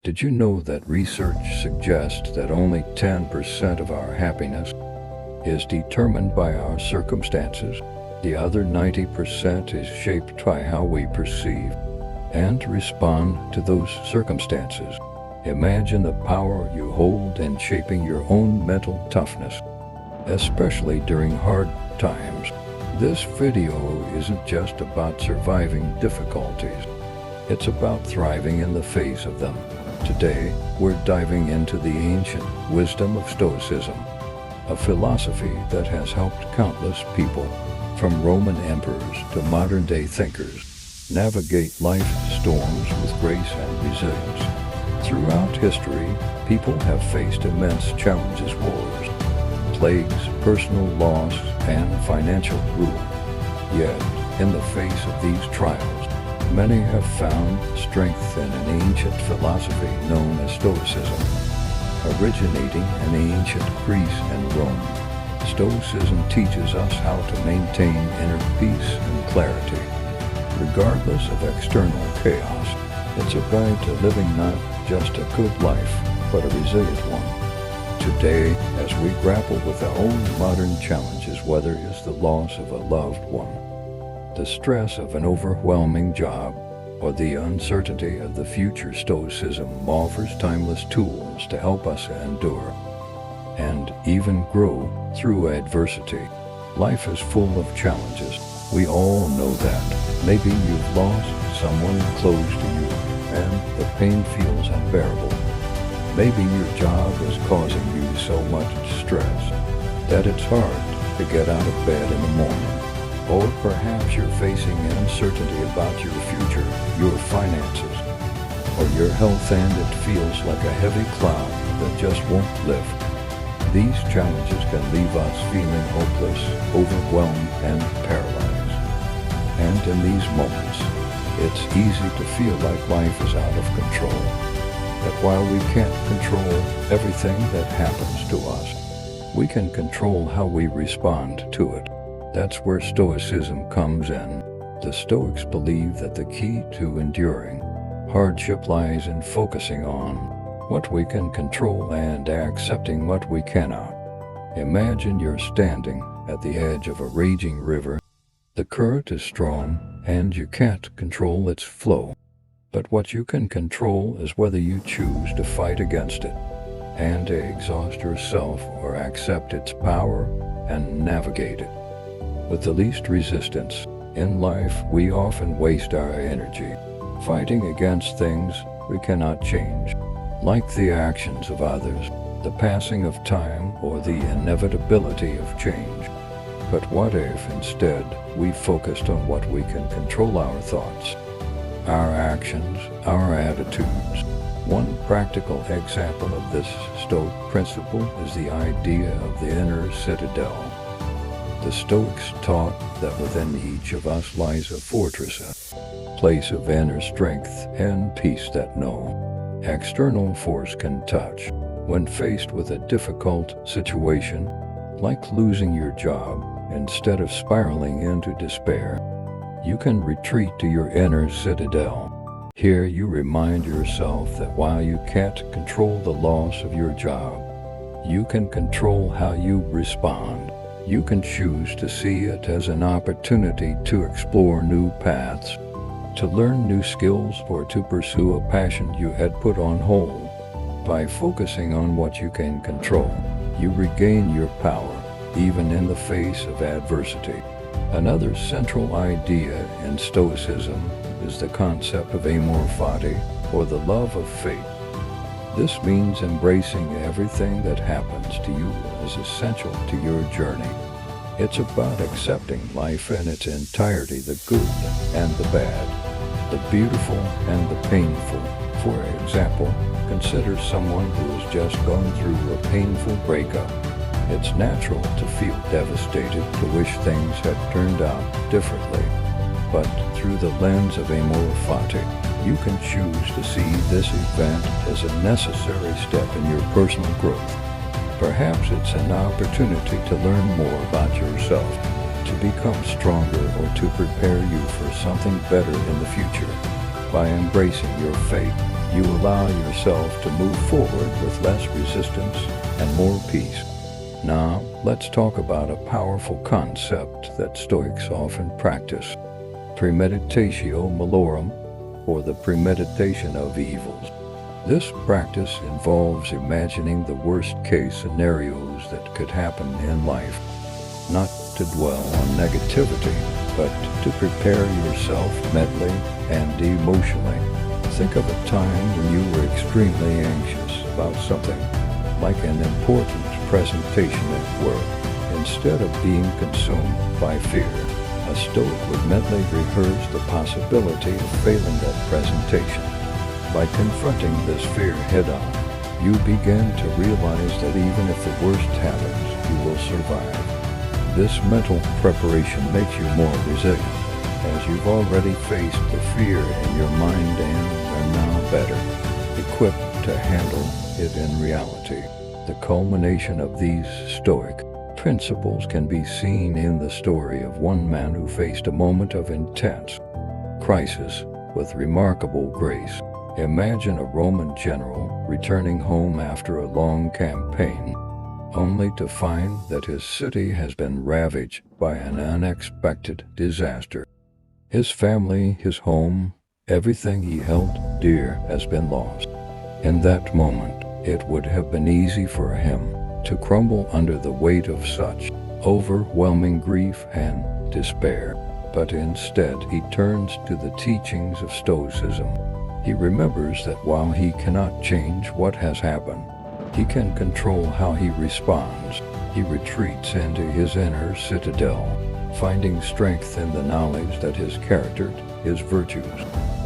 Did you know that research suggests that only 10% of our happiness is determined by our circumstances? The other 90% is shaped by how we perceive and respond to those circumstances. Imagine the power you hold in shaping your own mental toughness, especially during hard times. This video isn't just about surviving difficulties. It's about thriving in the face of them. Today, we're diving into the ancient wisdom of Stoicism, a philosophy that has helped countless people, from Roman emperors to modern-day thinkers, navigate life's storms with grace and resilience. Throughout history, people have faced immense challenges: wars, plagues, personal loss, and financial ruin. Yet, in the face of these trials, many have found strength in an ancient philosophy known as Stoicism. Originating in ancient Greece and Rome, Stoicism teaches us how to maintain inner peace and clarity. Regardless of external chaos, it's a guide to living not just a good life, but a resilient one. Today, as we grapple with our own modern challenges, whether it's the loss of a loved one, the stress of an overwhelming job, or the uncertainty of the future, Stoicism offers timeless tools to help us endure and even grow through adversity. Life is full of challenges. We all know that. Maybe you've lost someone close to you and the pain feels unbearable. Maybe your job is causing you so much stress that it's hard to get out of bed in the morning. Or perhaps you're facing uncertainty about your future, your finances, or your health, and it feels like a heavy cloud that just won't lift. These challenges can leave us feeling hopeless, overwhelmed, and paralyzed. And in these moments, it's easy to feel like life is out of control. But while we can't control everything that happens to us, we can control how we respond to it. That's where Stoicism comes in. The Stoics believe that the key to enduring hardship lies in focusing on what we can control and accepting what we cannot. Imagine you're standing at the edge of a raging river. The current is strong and you can't control its flow. But what you can control is whether you choose to fight against it and exhaust yourself or accept its power and navigate it with the least resistance. In life, we often waste our energy fighting against things we cannot change, like the actions of others, the passing of time, or the inevitability of change. But what if instead we focused on what we can control: our thoughts, our actions, our attitudes? One practical example of this Stoic principle is the idea of the inner citadel. The Stoics taught that within each of us lies a fortress, a place of inner strength and peace that no external force can touch. When faced with a difficult situation, like losing your job, instead of spiraling into despair, you can retreat to your inner citadel. Here you remind yourself that while you can't control the loss of your job, you can control how you respond. You can choose to see it as an opportunity to explore new paths, to learn new skills, or to pursue a passion you had put on hold. By focusing on what you can control, you regain your power, even in the face of adversity. Another central idea in Stoicism is the concept of amor fati, or the love of fate. This means embracing everything that happens to you as essential to your journey. It's about accepting life in its entirety, the good and the bad, the beautiful and the painful. For example, consider someone who has just gone through a painful breakup. It's natural to feel devastated, to wish things had turned out differently. But through the lens of amor fati, you can choose to see this event as a necessary step in your personal growth. Perhaps it's an opportunity to learn more about yourself, to become stronger, or to prepare you for something better in the future. By embracing your fate, You allow yourself to move forward with less resistance and more peace. Now, let's talk about a powerful concept that Stoics often practice: premeditatio malorum, or the premeditation of evils. This practice involves imagining the worst-case scenarios that could happen in life, not to dwell on negativity, but to prepare yourself mentally and emotionally. Think of a time when you were extremely anxious about something, like an important presentation at work. Instead of being consumed by fear, a Stoic would mentally rehearse the possibility of failing that presentation. By confronting this fear head-on, you begin to realize that even if the worst happens, you will survive. This mental preparation makes you more resilient, as you've already faced the fear in your mind and are now better equipped to handle it in reality. The culmination of these Stoic principles can be seen in the story of one man who faced a moment of intense crisis with remarkable grace. Imagine a Roman general returning home after a long campaign, only to find that his city has been ravaged by an unexpected disaster. His family, his home, everything he held dear has been lost. In that moment, it would have been easy for him to crumble under the weight of such overwhelming grief and despair. But instead, he turns to the teachings of Stoicism. He remembers that while he cannot change what has happened, he can control how he responds. He retreats into his inner citadel, finding strength in the knowledge that his character, his virtues,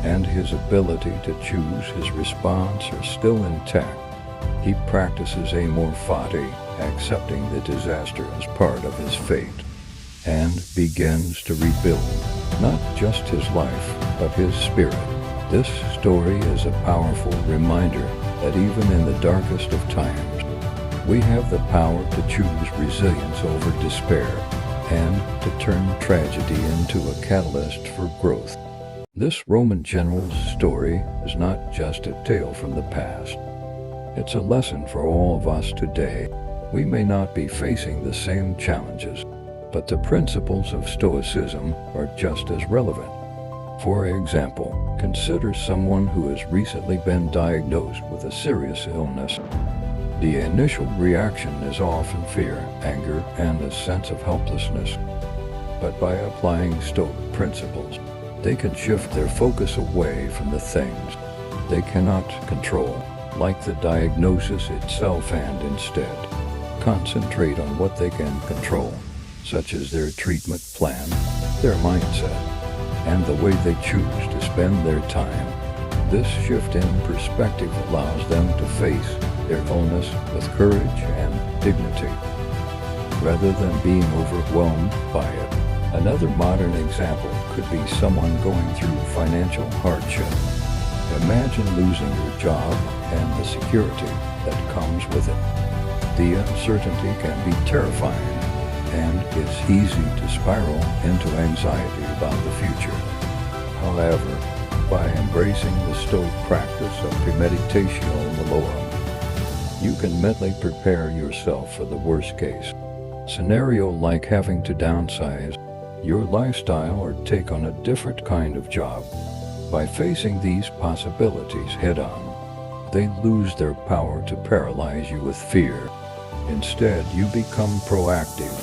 and his ability to choose his response are still intact. He practices amor fati, accepting the disaster as part of his fate, and begins to rebuild not just his life, but his spirit. This story is a powerful reminder that even in the darkest of times, we have the power to choose resilience over despair and to turn tragedy into a catalyst for growth. This Roman general's story is not just a tale from the past. It's a lesson for all of us today. We may not be facing the same challenges, but the principles of Stoicism are just as relevant. For example, consider someone who has recently been diagnosed with a serious illness. The initial reaction is often fear, anger, and a sense of helplessness. But by applying Stoic principles, they can shift their focus away from the things they cannot control, like the diagnosis itself, and instead concentrate on what they can control, such as their treatment plan, their mindset, and the way they choose to spend their time. This shift in perspective allows them to face their illness with courage and dignity, rather than being overwhelmed by it. Another modern example could be someone going through financial hardship. Imagine losing your job and the security that comes with it. The uncertainty can be terrifying, and it's easy to spiral into anxiety about the future. However, by embracing the Stoic practice of premeditatio malorum, you can mentally prepare yourself for the worst case scenario, like having to downsize your lifestyle or take on a different kind of job. By facing these possibilities head-on, they lose their power to paralyze you with fear. Instead, you become proactive,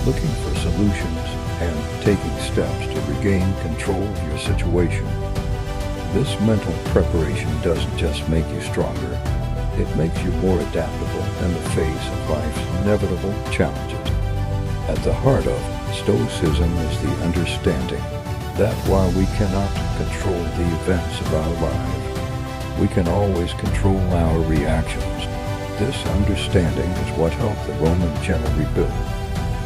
looking for solutions and taking steps to regain control of your situation. This mental preparation doesn't just make you stronger, it makes you more adaptable in the face of life's inevitable challenges. At the heart of Stoicism is the understanding that while we cannot control the events of our lives, we can always control our reactions. This understanding is what helped the Roman general rebuild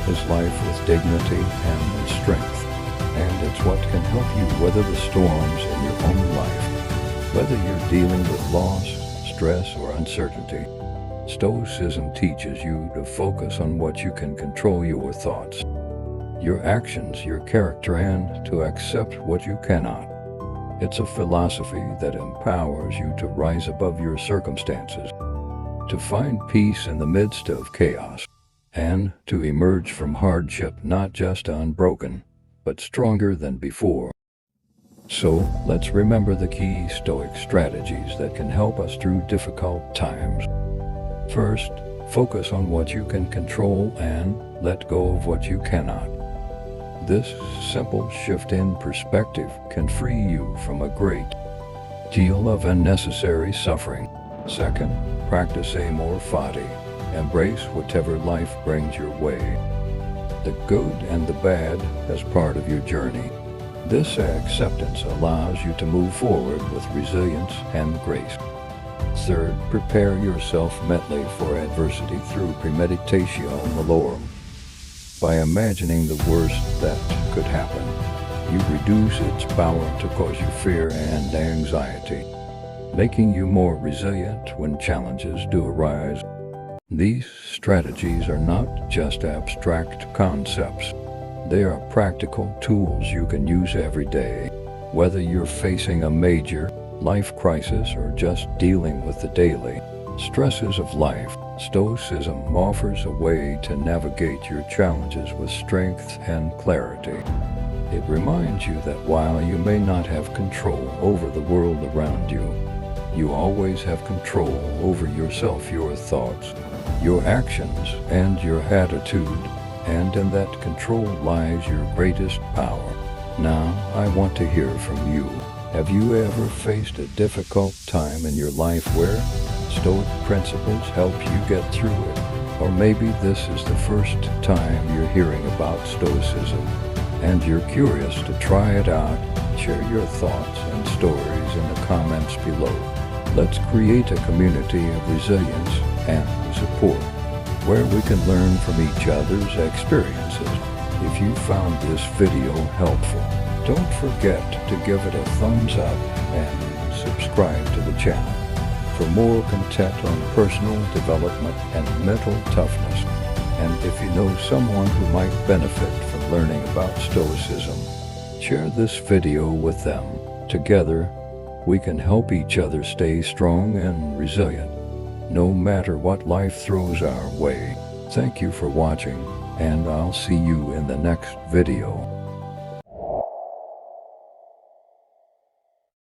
his life with dignity and strength, and it's what can help you weather the storms in your own life. Whether you're dealing with loss, stress, or uncertainty, Stoicism teaches you to focus on what you can control: your thoughts, your actions, your character, and to accept what you cannot. It's a philosophy that empowers you to rise above your circumstances, to find peace in the midst of chaos, and to emerge from hardship not just unbroken, but stronger than before. So, let's remember the key Stoic strategies that can help us through difficult times. First, focus on what you can control and let go of what you cannot. This simple shift in perspective can free you from a great deal of unnecessary suffering. Second, practice amor fati. Embrace whatever life brings your way, the good and the bad, as part of your journey. This acceptance allows you to move forward with resilience and grace. Third, prepare yourself mentally for adversity through premeditatio malorum. By imagining the worst that could happen, you reduce its power to cause you fear and anxiety, making you more resilient when challenges do arise. These strategies are not just abstract concepts. They are practical tools you can use every day, whether you're facing a major life crisis or just dealing with the daily stresses of life. Stoicism offers a way to navigate your challenges with strength and clarity. It reminds you that while you may not have control over the world around you, you always have control over yourself, your thoughts, your actions, and your attitude. And in that control lies your greatest power. Now, I want to hear from you. Have you ever faced a difficult time in your life where Stoic principles help you get through it? Or maybe this is the first time you're hearing about Stoicism, and you're curious to try it out. Share your thoughts and stories in the comments below. Let's create a community of resilience and support, where we can learn from each other's experiences. If you found this video helpful, don't forget to give it a thumbs up and subscribe to the channel for more content on personal development and mental toughness. And if you know someone who might benefit from learning about Stoicism, share this video with them. Together, we can help each other stay strong and resilient, no matter what life throws our way. Thank you for watching, and I'll see you in the next video.